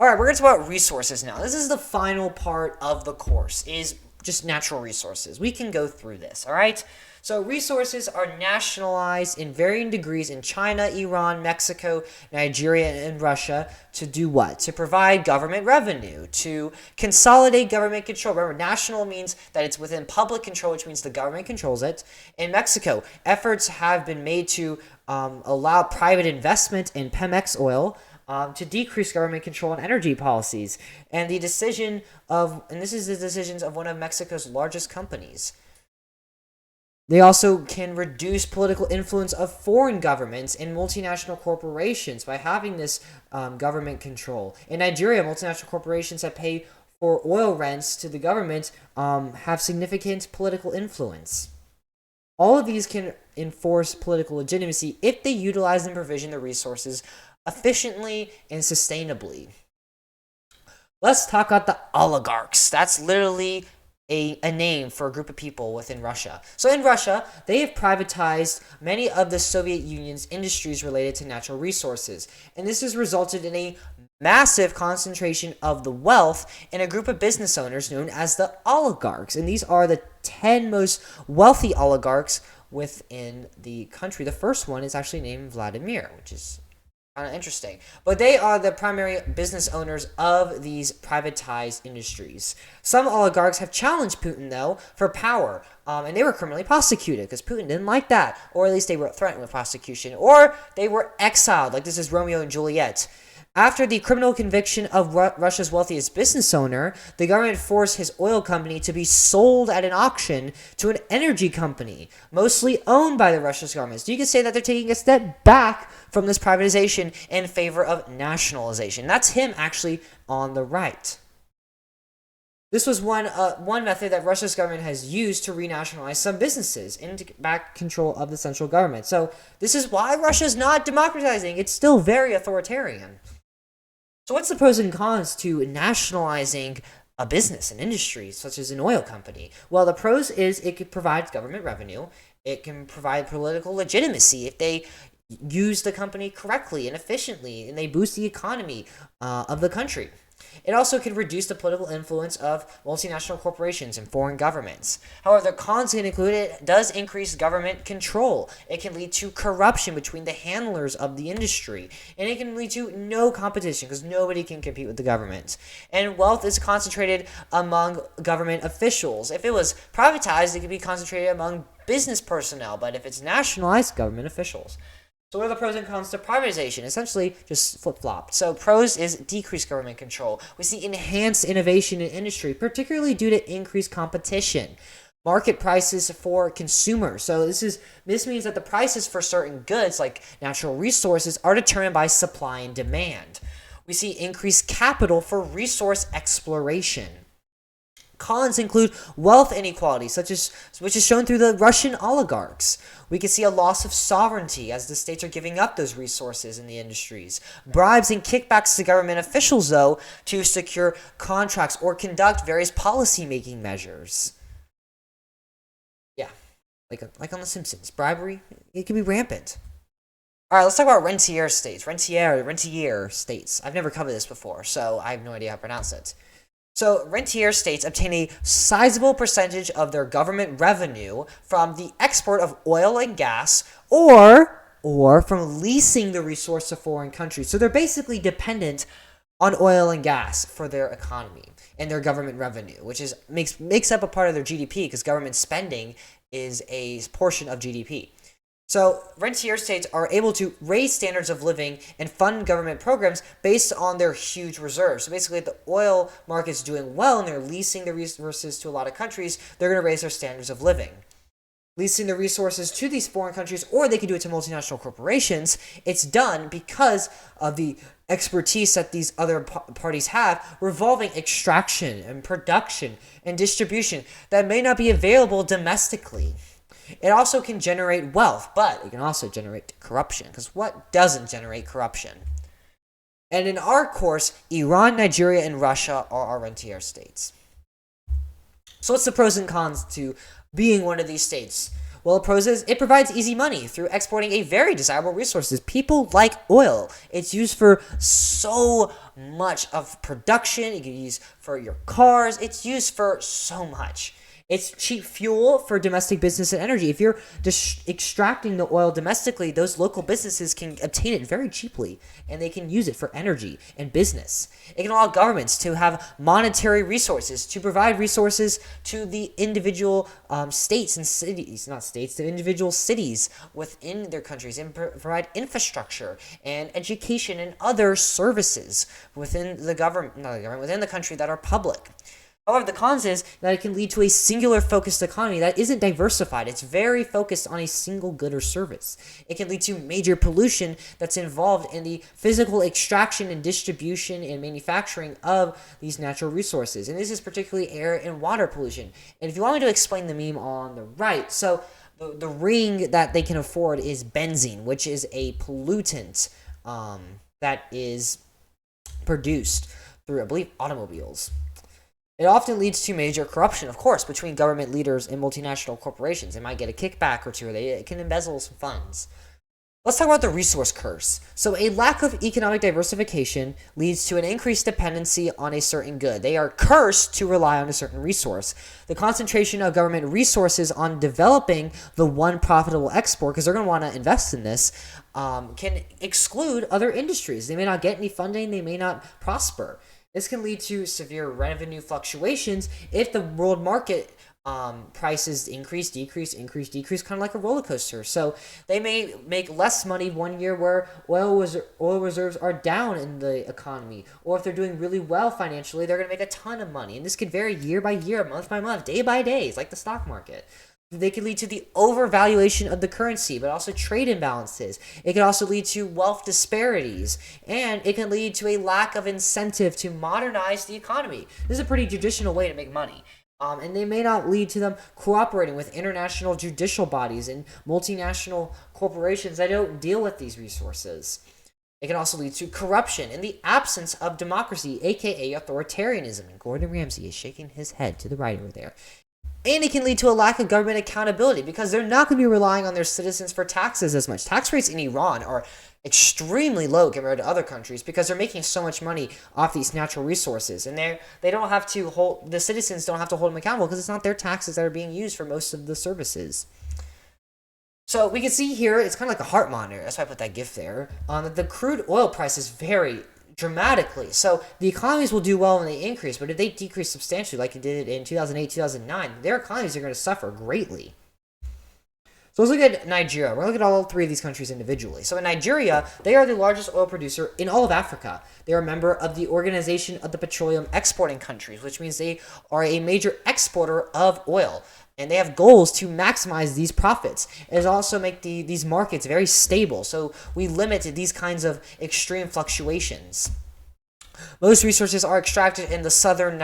All right, we're going to talk about resources now. This is the final part of the course, is just natural resources. We can go through this, all right? So resources are nationalized in varying degrees in China, Iran, Mexico, Nigeria, and Russia to do what? To provide government revenue, to consolidate government control. Remember, national means that it's within public control, which means the government controls it. In Mexico, efforts have been made to allow private investment in Pemex oil, to decrease government control on energy policies. And this is the decisions of one of Mexico's largest companies. They also can reduce political influence of foreign governments and multinational corporations by having this government control. In Nigeria, multinational corporations that pay for oil rents to the government have significant political influence. All of these can enforce political legitimacy if they utilize and provision the resources efficiently and sustainably. Let's talk about the oligarchs. That's literally a name for a group of people within Russia. So in Russia, they have privatized many of the Soviet Union's industries related to natural resources. And this has resulted in a massive concentration of the wealth in a group of business owners known as the oligarchs. And these are the 10 most wealthy oligarchs within the country. The first one is actually named Vladimir, which is kind of interesting. But they are the primary business owners of these privatized industries. Some oligarchs have challenged Putin, though, for power, and they were criminally prosecuted because Putin didn't like that, or at least they were threatened with prosecution, or they were exiled, like this is Romeo and Juliet. After the criminal conviction of Russia's wealthiest business owner, the government forced his oil company to be sold at an auction to an energy company, mostly owned by the Russian government. So you can say that they're taking a step back from this privatization in favor of nationalization. That's him actually on the right. This was one method that Russia's government has used to renationalize some businesses and to get back control of the central government. So this is why Russia's not democratizing. It's still very authoritarian. So what's the pros and cons to nationalizing a business, an industry, such as an oil company? Well, the pros is it can provide government revenue. It can provide political legitimacy if they use the company correctly and efficiently, and they boost the economy of the country. It also can reduce the political influence of multinational corporations and foreign governments. However, the cons can include it does increase government control. It can lead to corruption between the handlers of the industry. And it can lead to no competition because nobody can compete with the government. And wealth is concentrated among government officials. If it was privatized, it could be concentrated among business personnel. But if it's nationalized, government officials. So what are the pros and cons to privatization? Essentially, just flip-flop. So pros is decreased government control. We see enhanced innovation in industry, particularly due to increased competition. Market prices for consumers. So this means that the prices for certain goods, like natural resources, are determined by supply and demand. We see increased capital for resource exploration. Cons include wealth inequality, which is shown through the Russian oligarchs. We can see a loss of sovereignty as the states are giving up those resources in the industries. Bribes and kickbacks to government officials, though, to secure contracts or conduct various policy-making measures. Yeah, like on The Simpsons. Bribery, it can be rampant. All right, let's talk about rentier states. Rentier states. I've never covered this before, so I have no idea how to pronounce it. So, rentier states obtain a sizable percentage of their government revenue from the export of oil and gas or from leasing the resource to foreign countries. So, they're basically dependent on oil and gas for their economy and their government revenue, which makes up a part of their GDP because government spending is a portion of GDP. So, rentier states are able to raise standards of living and fund government programs based on their huge reserves. So, basically, if the oil market's doing well and they're leasing the resources to a lot of countries, they're going to raise their standards of living. Leasing the resources to these foreign countries, or they can do it to multinational corporations, it's done because of the expertise that these other parties have revolving extraction and production and distribution that may not be available domestically. It also can generate wealth, but it can also generate corruption, because what doesn't generate corruption? And in our course, Iran, Nigeria, and Russia are our rentier states. So what's the pros and cons to being one of these states? Well, it poses, it provides easy money through exporting a very desirable resources. People like oil. It's used for so much of production. You can use for your cars. It's used for so much. It's cheap fuel for domestic business and energy. If you're just extracting the oil domestically, those local businesses can obtain it very cheaply, and they can use it for energy and business. It can allow governments to have monetary resources, to provide resources to the individual states and cities, not states, the individual cities within their countries, and provide infrastructure and education and other services within the government, not the government, within the country that are public. However, the cons is that it can lead to a singular focused economy that isn't diversified. It's very focused on a single good or service. It can lead to major pollution that's involved in the physical extraction and distribution and manufacturing of these natural resources. And this is particularly air and water pollution. And if you want me to explain the meme on the right, so the ring that they can afford is benzene, which is a pollutant that is produced through, I believe, automobiles. It often leads to major corruption, of course, between government leaders and multinational corporations. They might get a kickback or two, or they can embezzle some funds. Let's talk about the resource curse. So a lack of economic diversification leads to an increased dependency on a certain good. They are cursed to rely on a certain resource. The concentration of government resources on developing the one profitable export, because they're going to want to invest in this, can exclude other industries. They may not get any funding. They may not prosper. This can lead to severe revenue fluctuations if the world market prices increase, decrease, kind of like a roller coaster. So they may make less money one year where oil reserves are down in the economy. Or if they're doing really well financially, they're going to make a ton of money. And this could vary year by year, month by month, day by day. It's like the stock market. They can lead to the overvaluation of the currency, but also trade imbalances. It can also lead to wealth disparities, and it can lead to a lack of incentive to modernize the economy. This is a pretty traditional way to make money. And they may not lead to them cooperating with international judicial bodies and multinational corporations that don't deal with these resources. It can also lead to corruption in the absence of democracy, aka authoritarianism. And Gordon Ramsay is shaking his head to the right over there. And it can lead to a lack of government accountability because they're not going to be relying on their citizens for taxes as much. Tax rates in Iran are extremely low compared to other countries because they're making so much money off these natural resources, and they don't have to hold, the citizens don't have to hold them accountable because it's not their taxes that are being used for most of the services. So we can see here, it's kind of like a heart monitor. That's why I put that GIF there. That the crude oil prices vary dramatically. So the economies will do well when they increase, but if they decrease substantially like it did in 2008, 2009, their economies are going to suffer greatly. So let's look at Nigeria. We're going to look at all three of these countries individually. So in Nigeria, they are the largest oil producer in all of Africa. They are a member of the Organization of the Petroleum Exporting Countries, which means they are a major exporter of oil. And they have goals to maximize these profits and also make these markets very stable. So we limit these kinds of extreme fluctuations. Most resources are extracted in the southern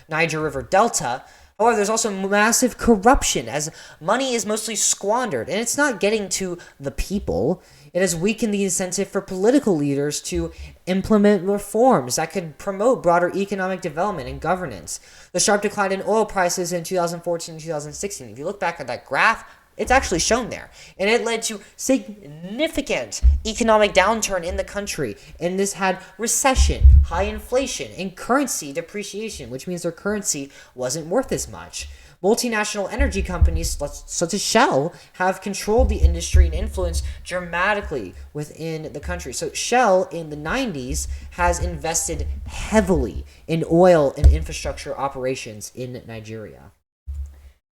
Niger River Delta. However, there's also massive corruption as money is mostly squandered. And it's not getting to the people. It has weakened the incentive for political leaders to implement reforms that could promote broader economic development and governance. The sharp decline in oil prices in 2014 and 2016, if you look back at that graph, it's actually shown there. And it led to significant economic downturn in the country. And this had recession, high inflation, and currency depreciation, which means their currency wasn't worth as much. Multinational energy companies such as Shell have controlled the industry and influenced dramatically within the country. So Shell in the 90s has invested heavily in oil and infrastructure operations in Nigeria.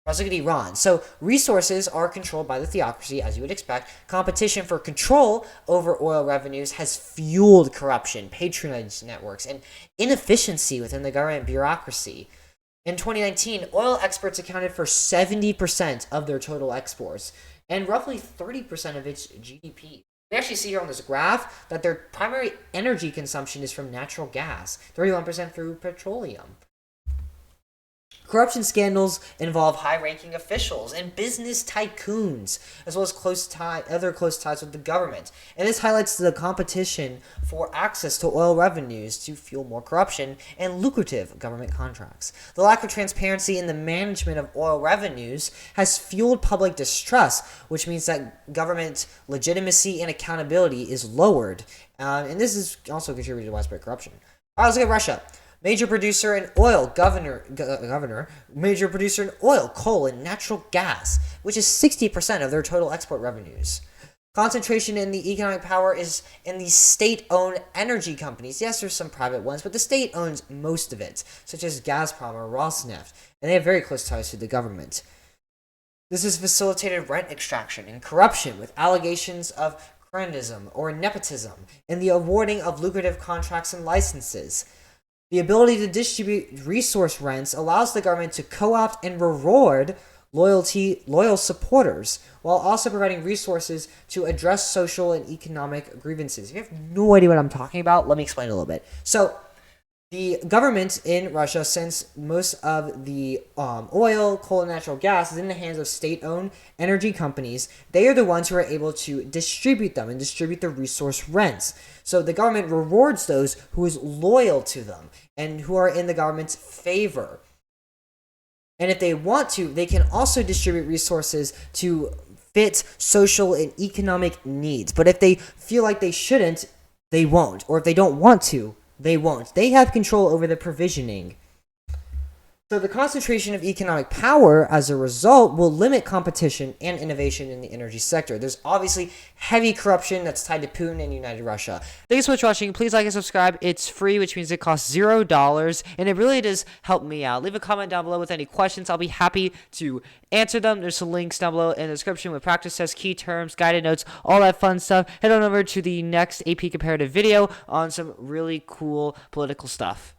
Let's look at Iran. So resources are controlled by the theocracy, as you would expect. Competition for control over oil revenues has fueled corruption, patronage networks, and inefficiency within the government bureaucracy. In 2019, oil exports accounted for 70% of their total exports and roughly 30% of its GDP. We actually see here on this graph that their primary energy consumption is from natural gas, 31% through petroleum. Corruption scandals involve high-ranking officials and business tycoons, as well as other close ties with the government. And this highlights the competition for access to oil revenues to fuel more corruption and lucrative government contracts. The lack of transparency in the management of oil revenues has fueled public distrust, which means that government legitimacy and accountability is lowered. And this has also contributed to widespread corruption. All right, let's look at Russia. Major producer in oil, major producer in oil, coal, and natural gas, which is 60% of their total export revenues. Concentration in the economic power is in the state-owned energy companies. Yes, there's some private ones, but the state owns most of it, such as Gazprom or Rosneft, and they have very close ties to the government. This has facilitated rent extraction and corruption with allegations of cronyism or nepotism in the awarding of lucrative contracts and licenses. The ability to distribute resource rents allows the government to co-opt and reward loyal supporters, while also providing resources to address social and economic grievances. If you have no idea what I'm talking about, let me explain a little bit. So, the government in Russia, since most of the oil, coal, and natural gas is in the hands of state-owned energy companies, they are the ones who are able to distribute them and distribute the resource rents. So the government rewards those who is loyal to them and who are in the government's favor. And if they want to, they can also distribute resources to fit social and economic needs. But if they feel like they shouldn't, they won't. Or if they don't want to, they won't. They have control over the provisioning. So the concentration of economic power, as a result, will limit competition and innovation in the energy sector. There's obviously heavy corruption that's tied to Putin and United Russia. Thanks so much for watching. Please like and subscribe. It's free, which means it costs $0, and it really does help me out. Leave a comment down below with any questions. I'll be happy to answer them. There's some links down below in the description with practice tests, key terms, guided notes, all that fun stuff. Head on over to the next AP Comparative video on some really cool political stuff.